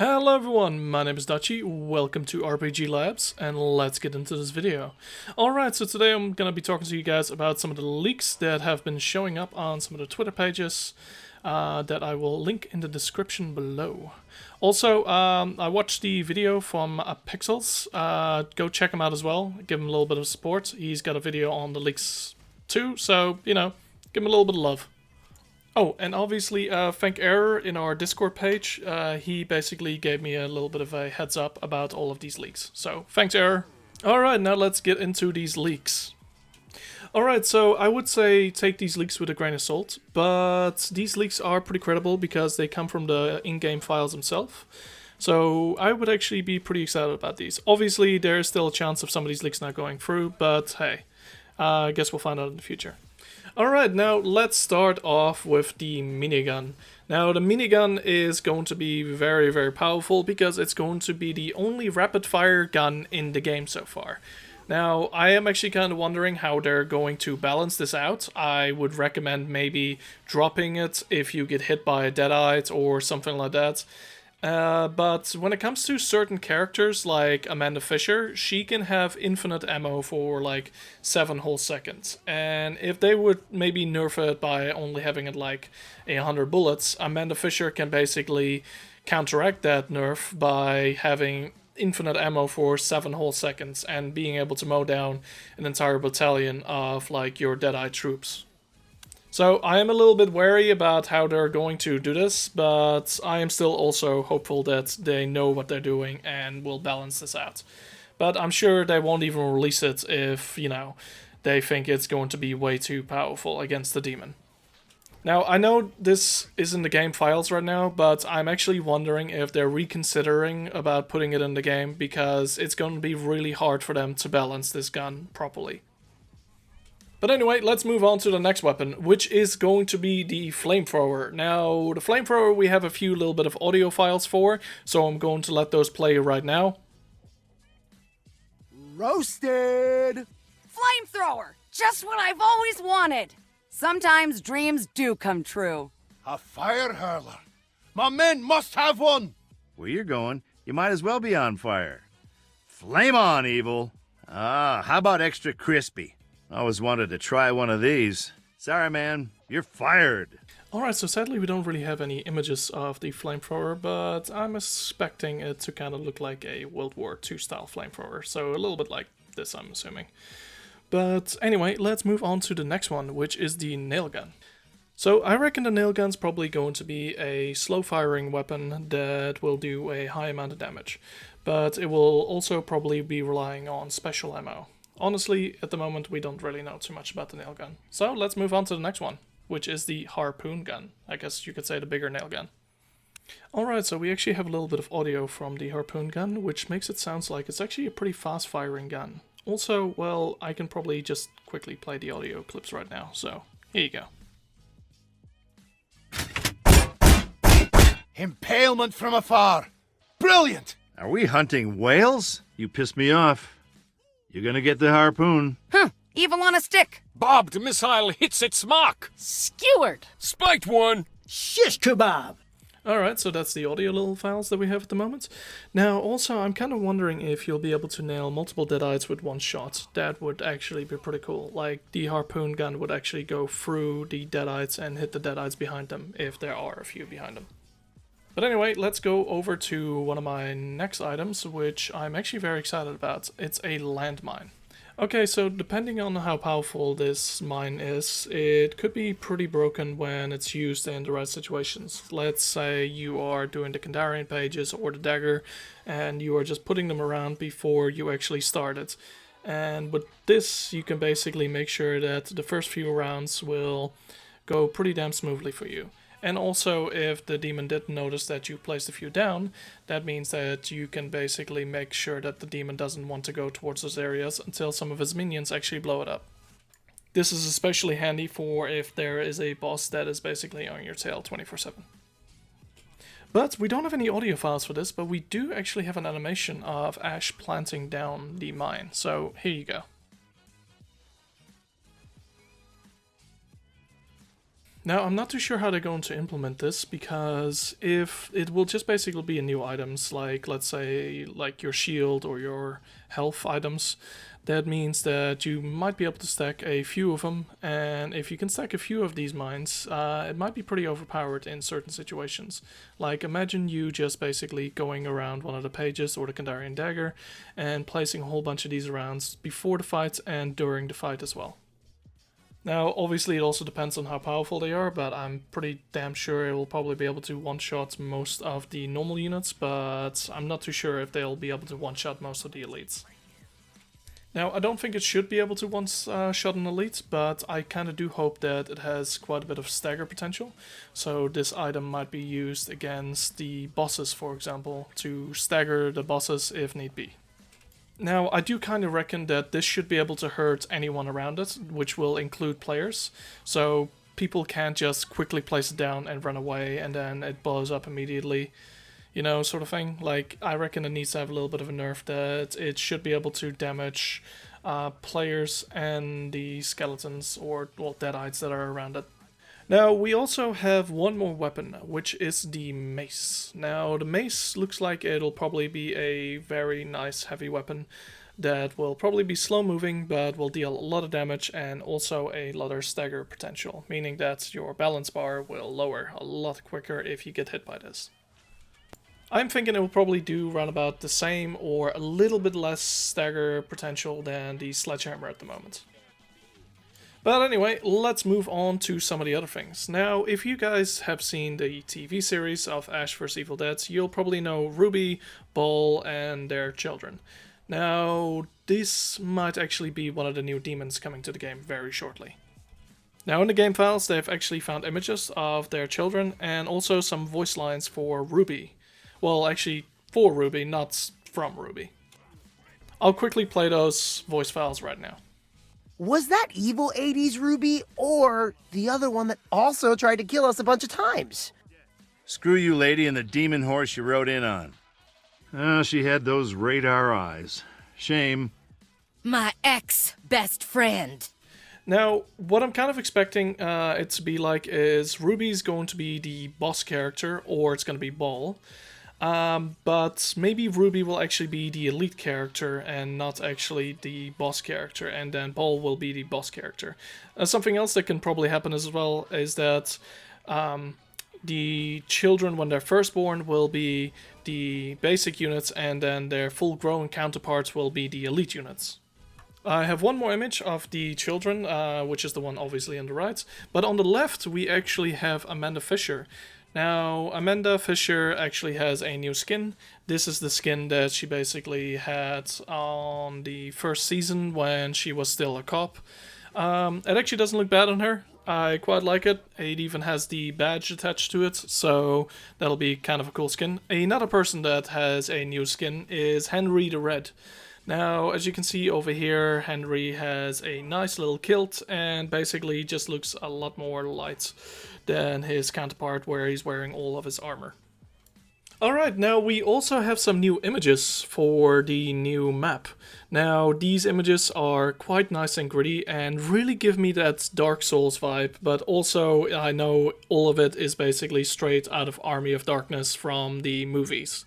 Hello everyone, my name is Dachi, welcome to RPG Labs, and let's get into this video. Alright, so today I'm gonna be talking to you guys about some of the leaks that have been showing up on some of the Twitter pages that I will link in the description below. Also, I watched the video from pixelz, go check him out as well, give him a little bit of support. He's got a video on the leaks too, so, you know, give him a little bit of love. Oh, and obviously, thank Error in our Discord page. He basically gave me a little bit of a heads up about all of these leaks. So, thanks Error. Alright, now let's get into these leaks. Alright, so I would say take these leaks with a grain of salt, but these leaks are pretty credible because they come from the in-game files themselves. So I would actually be pretty excited about these. Obviously, there is still a chance of some of these leaks not going through, but hey, I guess we'll find out in the future. Alright, now let's start off with the minigun. Now the minigun is going to be very, very powerful because it's going to be the only rapid fire gun in the game so far. Now I am actually kind of wondering how they're going to balance this out. I would recommend maybe dropping it if you get hit by a deadite or something like that. But when it comes to certain characters like Amanda Fisher, she can have infinite ammo for like 7 whole seconds. And if they would maybe nerf it by only having it like 100 bullets, Amanda Fisher can basically counteract that nerf by having infinite ammo for 7 whole seconds and being able to mow down an entire battalion of like your deadeye troops. So I am a little bit wary about how they're going to do this, but I am still also hopeful that they know what they're doing and will balance this out. But I'm sure they won't even release it if, you know, they think it's going to be way too powerful against the demon. Now, I know this is in the game files right now, but I'm actually wondering if they're reconsidering about putting it in the game because it's going to be really hard for them to balance this gun properly. But anyway, let's move on to the next weapon, which is going to be the Flamethrower. Now, the Flamethrower we have a few little bit of audio files for, so I'm going to let those play right now. Roasted! Flamethrower! Just what I've always wanted! Sometimes dreams do come true. A fire hurler. My men must have one! Where you're going, you might as well be on fire. Flame on, evil! Ah, how about extra crispy? Always wanted to try one of these. Sorry, man. You're fired. Alright, so sadly we don't really have any images of the Flamethrower, but I'm expecting it to kind of look like a World War II style Flamethrower. So a little bit like this, I'm assuming. But anyway, let's move on to the next one, which is the nail gun. So I reckon the nail gun's probably going to be a slow firing weapon that will do a high amount of damage. But it will also probably be relying on special ammo. Honestly, at the moment, we don't really know too much about the nail gun. So let's move on to the next one, which is the harpoon gun. I guess you could say the bigger nail gun. Alright, so we actually have a little bit of audio from the harpoon gun, which makes it sound like it's actually a pretty fast firing gun. Also, well, I can probably just quickly play the audio clips right now, so here you go. Impalement from afar. Brilliant! Are we hunting whales? You pissed me off. You're gonna get the harpoon. Evil on a stick! Bobbed missile hits its mark. Skewered! Spiked one. Shish kebab! Alright, so that's the audio little files that we have at the moment. Now, also, I'm kind of wondering if you'll be able to nail multiple deadites with one shot. That would actually be pretty cool. Like, the harpoon gun would actually go through the deadites and hit the deadites behind them, if there are a few behind them. But anyway, let's go over to one of my next items, which I'm actually very excited about. It's a landmine. Okay, so depending on how powerful this mine is, it could be pretty broken when it's used in the right situations. Let's say you are doing the Kandarian pages or the dagger, and you are just putting them around before you actually start it. And with this, you can basically make sure that the first few rounds will go pretty damn smoothly for you. And also, if the demon did notice that you placed a few down, that means that you can basically make sure that the demon doesn't want to go towards those areas until some of his minions actually blow it up. This is especially handy for if there is a boss that is basically on your tail 24/7. But we don't have any audio files for this, but we do actually have an animation of Ash planting down the mine. So here you go. Now, I'm not too sure how they're going to implement this, because if it will just basically be new items, like, let's say, like your shield or your health items, that means that you might be able to stack a few of them, and if you can stack a few of these mines, it might be pretty overpowered in certain situations. Like, imagine you just basically going around one of the pages or the Kandarian Dagger and placing a whole bunch of these around before the fight and during the fight as well. Now, obviously it also depends on how powerful they are, but I'm pretty damn sure it will probably be able to one-shot most of the normal units, but I'm not too sure if they'll be able to one-shot most of the elites. Now, I don't think it should be able to one-shot an elite, but I kind of do hope that it has quite a bit of stagger potential, so this item might be used against the bosses, for example, to stagger the bosses if need be. Now, I do kind of reckon that this should be able to hurt anyone around it, which will include players, so people can't just quickly place it down and run away and then it blows up immediately, you know, sort of thing. Like, I reckon it needs to have a little bit of a nerf that it should be able to damage players and the skeletons or, well, deadites that are around it. Now, we also have one more weapon, which is the mace. Now, the mace looks like it'll probably be a very nice heavy weapon that will probably be slow moving, but will deal a lot of damage and also a lot of stagger potential, meaning that your balance bar will lower a lot quicker if you get hit by this. I'm thinking it will probably do around about the same or a little bit less stagger potential than the sledgehammer at the moment. But anyway, let's move on to some of the other things. Now, if you guys have seen the TV series of Ash vs Evil Dead, you'll probably know Ruby, Baal, and their children. Now, this might actually be one of the new demons coming to the game very shortly. Now, in the game files, they've actually found images of their children and also some voice lines for Ruby. Well, actually, for Ruby, not from Ruby. I'll quickly play those voice files right now. Was that evil 80s Ruby or the other one that also tried to kill us a bunch of times? Screw you, lady, and the demon horse you rode in on. She had those radar eyes. Shame. My ex-best friend. Now, what I'm kind of expecting it to be like is Ruby's going to be the boss character, or it's going to be Baal. But maybe Ruby will actually be the elite character and not actually the boss character, and then Baal will be the boss character. Something else that can probably happen as well is that the children, when they're first born, will be the basic units, and then their full-grown counterparts will be the elite units. I have one more image of the children, which is the one obviously on the right, but on the left we actually have Amanda Fisher. Now, Amanda Fisher actually has a new skin. This is the skin that she basically had on the first season when she was still a cop. It actually doesn't look bad on her. I quite like it. It even has the badge attached to it, so that'll be kind of a cool skin. Another person that has a new skin is Henry the Red. Now, as you can see over here, Henry has a nice little kilt and basically just looks a lot more light than his counterpart where he's wearing all of his armor. Alright, now we also have some new images for the new map. Now, these images are quite nice and gritty and really give me that Dark Souls vibe, but also I know all of it is basically straight out of Army of Darkness from the movies.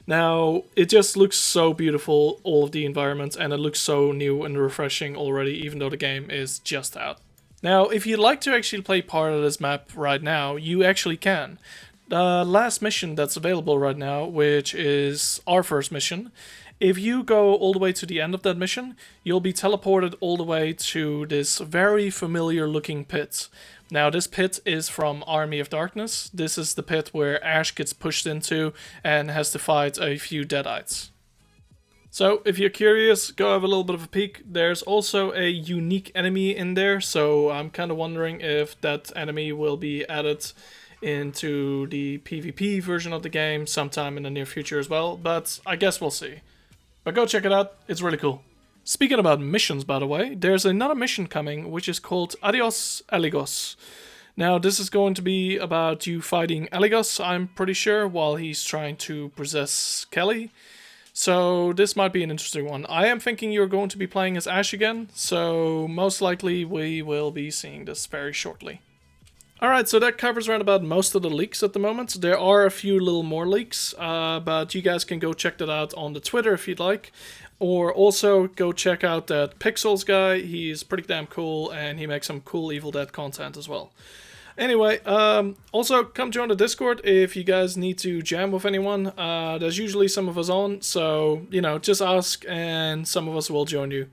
Now, it just looks so beautiful, all of the environments, and it looks so new and refreshing already, even though the game is just out. Now, if you'd like to actually play part of this map right now, you actually can. The last mission that's available right now, which is our first mission, if you go all the way to the end of that mission, you'll be teleported all the way to this very familiar looking pit. Now, this pit is from Army of Darkness. This is the pit where Ash gets pushed into and has to fight a few deadites. So, if you're curious, go have a little bit of a peek. There's also a unique enemy in there, so I'm kind of wondering if that enemy will be added into the PvP version of the game sometime in the near future as well, but I guess we'll see. But go check it out, it's really cool. Speaking about missions, by the way, there's another mission coming, which is called Adios Eligos. Now, this is going to be about you fighting Eligos, I'm pretty sure, while he's trying to possess Kelly. So, this might be an interesting one. I am thinking you're going to be playing as Ash again, so most likely we will be seeing this very shortly. Alright, so that covers around about most of the leaks at the moment. There are a few little more leaks, but you guys can go check that out on the Twitter if you'd like. Or also go check out that Pixelz guy. He's pretty damn cool, and he makes some cool Evil Dead content as well. Anyway, also come join the Discord if you guys need to jam with anyone. There's usually some of us on, so, you know, just ask and some of us will join you.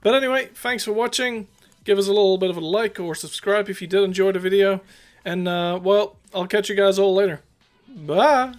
But anyway, thanks for watching. Give us a little bit of a like or subscribe if you did enjoy the video. And, well, I'll catch you guys all later. Bye!